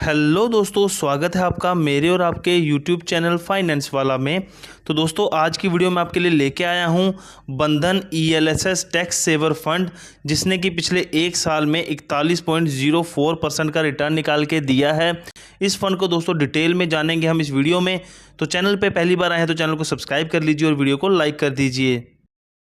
Hello दोस्तों, स्वागत है आपका मेरे और आपके YouTube चैनल फाइनेंस वाला में। तो दोस्तों, आज की वीडियो में आपके लिए लेके आया हूं बंधन ELSS टैक्स सेवर फंड, जिसने कि पिछले एक साल में 41.04% का रिटर्न निकाल के दिया है। इस फंड को दोस्तों डिटेल में जानेंगे हम इस वीडियो में। तो चैनल पे पहली बार आए हैं तो चैनल को सब्सक्राइब कर लीजिए और वीडियो को लाइक कर दीजिए।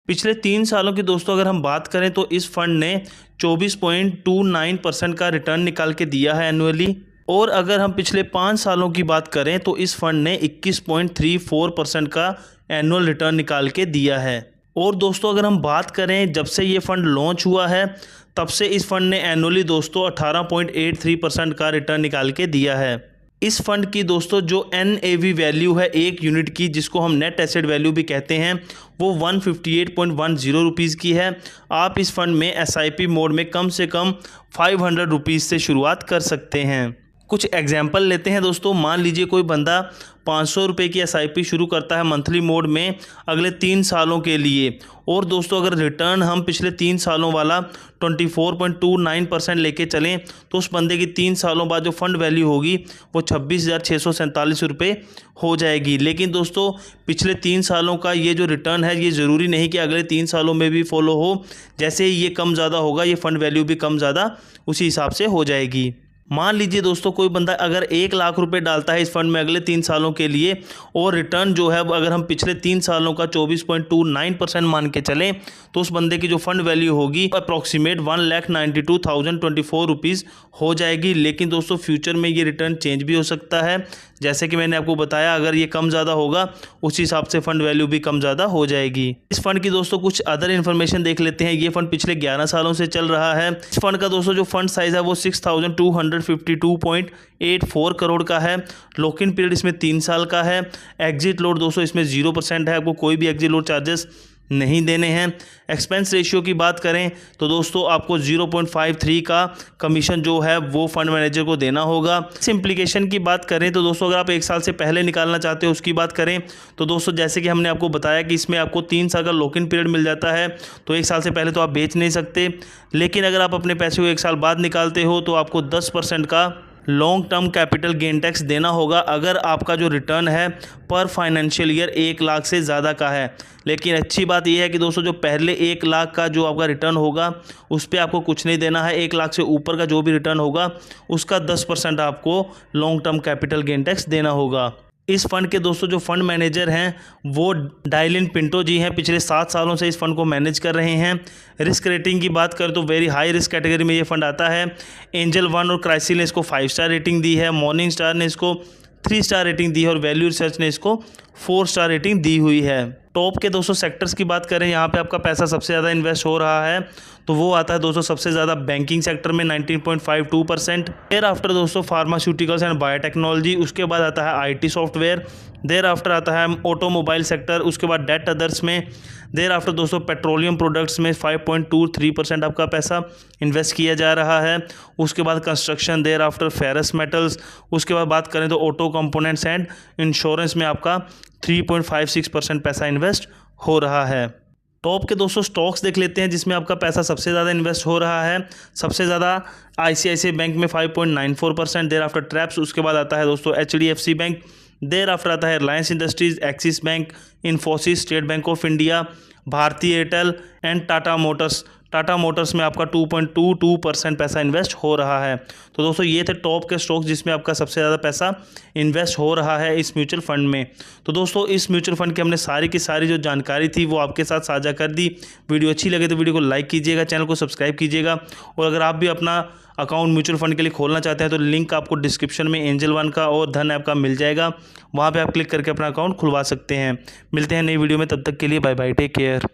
पिछले 3 सालों की दोस्तों अगर हम बात करें तो इस फंड ने 24.29% का रिटर्न निकाल के दिया है एनुअली। और अगर हम पिछले 5 सालों की बात करें तो इस फंड ने 21.34% का एनुअल रिटर्न निकाल के दिया है। और दोस्तों अगर हम बात करें जब से ये फंड लॉन्च हुआ है तब से इस फंड ने एनुअली दोस्तों 18.83% का रिटर्न निकाल के दिया है। इस फंड की दोस्तों जो NAV वैल्यू है एक यूनिट की, जिसको हम नेट एसेट वैल्यू भी कहते हैं, वो 158.10 रुपीज़ की है। आप इस फंड में SIP मोड में कम से कम 500 रुपीज़ से शुरुआत कर सकते हैं। कुछ एग्जाम्पल लेते हैं दोस्तों। मान लीजिए कोई बंदा 500 रुपये की SIP शुरू करता है मंथली मोड में अगले 3 सालों के लिए। और दोस्तों अगर रिटर्न हम पिछले 3 सालों वाला 24.29% लेके चलें तो उस बंदे की 3 सालों बाद जो फंड वैल्यू होगी वो 26,647 रुपये हो जाएगी। लेकिन दोस्तों पिछले 3 सालों का ये जो रिटर्न है ये ज़रूरी नहीं कि अगले 3 सालों में भी फॉलो हो। जैसे ही ये कम ज़्यादा होगा ये फंड वैल्यू भी कम ज़्यादा उसी हिसाब से हो जाएगी। मान लीजिए दोस्तों कोई बंदा अगर 1 लाख रुपए डालता है इस फंड में अगले 3 सालों के लिए, और रिटर्न जो है अगर हम पिछले 3 सालों का 24.29% मान के चलें तो उस बंदे की जो फंड वैल्यू होगी अप्रॉक्सीमेट 1,92,024 रुपीज़ हो जाएगी। लेकिन दोस्तों फ्यूचर में ये रिटर्न चेंज भी हो सकता है। जैसे कि मैंने आपको बताया, अगर ये कम ज़्यादा होगा उस हिसाब से फ़ंड वैल्यू भी कम ज़्यादा हो जाएगी। इस फंड की दोस्तों कुछ अदर इन्फॉर्मेशन देख लेते हैं। ये फंड पिछले 11 सालों से चल रहा है। इस फंड का दोस्तों जो फंड साइज़ है वो 6,252.84 करोड़ का है। लॉक इन पीरियड इसमें 3 साल का है। एग्जिट लोड दोस्तों इसमें 0% है। आपको कोई भी एग्जिट लोड चार्जेस नहीं देने हैं। एक्सपेंस रेशियो की बात करें तो दोस्तों आपको 0.53 का कमीशन जो है वो फंड मैनेजर को देना होगा। सिंप्लीकेशन की बात करें तो दोस्तों अगर आप 1 साल से पहले निकालना चाहते हो उसकी बात करें तो दोस्तों जैसे कि हमने आपको बताया कि इसमें आपको 3 साल का लॉक इन पीरियड मिल जाता है, तो 1 साल से पहले तो आप बेच नहीं सकते। लेकिन अगर आप अपने पैसे को 1 साल बाद निकालते हो तो आपको 10% का long term capital gain tax देना होगा अगर आपका जो रिटर्न है पर फाइनेंशियल ईयर 1 लाख से ज़्यादा का है। लेकिन अच्छी बात यह है कि दोस्तों जो पहले 1 लाख का जो आपका रिटर्न होगा उस पर आपको कुछ नहीं देना है। 1 लाख से ऊपर का जो भी रिटर्न होगा उसका 10% आपको long term capital gain tax देना होगा। इस फंड के दोस्तों जो फंड मैनेजर हैं वो डायलिन पिंटो जी हैं। पिछले 7 सालों से इस फंड को मैनेज कर रहे हैं। रिस्क रेटिंग की बात करें तो वेरी हाई रिस्क कैटेगरी में ये फंड आता है। एंजल वन और क्राइसिल ने इसको 5 स्टार रेटिंग दी है। मॉर्निंग स्टार ने इसको 3 स्टार रेटिंग दी है और वैल्यू रिसर्च ने इसको 4 स्टार रेटिंग दी हुई है। टॉप के दोस्तों सेक्टर्स की बात करें, यहाँ पे आपका पैसा सबसे ज़्यादा इन्वेस्ट हो रहा है तो वो आता है दोस्तों सबसे ज़्यादा बैंकिंग सेक्टर में 19.52%। देयर आफ्टर दोस्तों फार्मास्यूटिकल्स एंड बायोटेक्नोलॉजी, उसके बाद आता है IT सॉफ्टवेयर, देयर आफ्टर आता है ऑटोमोबाइल सेक्टर, उसके बाद डेट अदर्स में, देयर आफ्टर दोस्तों पेट्रोलियम प्रोडक्ट्स में 5.23% आपका पैसा इन्वेस्ट किया जा रहा है। उसके बाद construction, thereafter ferrous metals, उसके बाद बात करें तो ऑटो कंपोनेंट्स एंड इंश्योरेंस में आपका 3.56% पैसा इन्वेस्ट हो रहा है। टॉप के दोस्तों स्टॉक्स देख लेते हैं जिसमें आपका पैसा सबसे ज़्यादा इन्वेस्ट हो रहा है। सबसे ज़्यादा ICICI बैंक में 5.94%, देयर आफ्टर ट्रैप्स, उसके बाद आता है दोस्तों HDFC बैंक, देयर आफ्टर आता है Reliance Industries, Axis Bank, Infosys, State Bank of India, Bharti Airtel and Tata Motors. Tata Motors में आपका 2.22% पैसा इन्वेस्ट हो रहा है। तो दोस्तों ये थे टॉप के स्टॉक्स जिसमें आपका सबसे ज़्यादा पैसा इन्वेस्ट हो रहा है इस म्यूचुअल फंड में। तो दोस्तों इस म्यूचुअल फंड की हमने सारी की सारी जो जानकारी थी वो आपके साथ साझा कर दी। वीडियो अच्छी लगे तो वीडियो को लाइक कीजिएगा, चैनल को सब्सक्राइब कीजिएगा। और अगर आप भी अपना अकाउंट म्यूचुअल फंड के लिए खोलना चाहते हैं तो लिंक आपको डिस्क्रिप्शन में एंजल वन का और धन ऐप का मिल जाएगा, वहाँ पर आप क्लिक करके अपना अकाउंट खुलवा सकते हैं। मिलते हैं नई वीडियो में, तब तक के लिए बाय बाय, टेक केयर।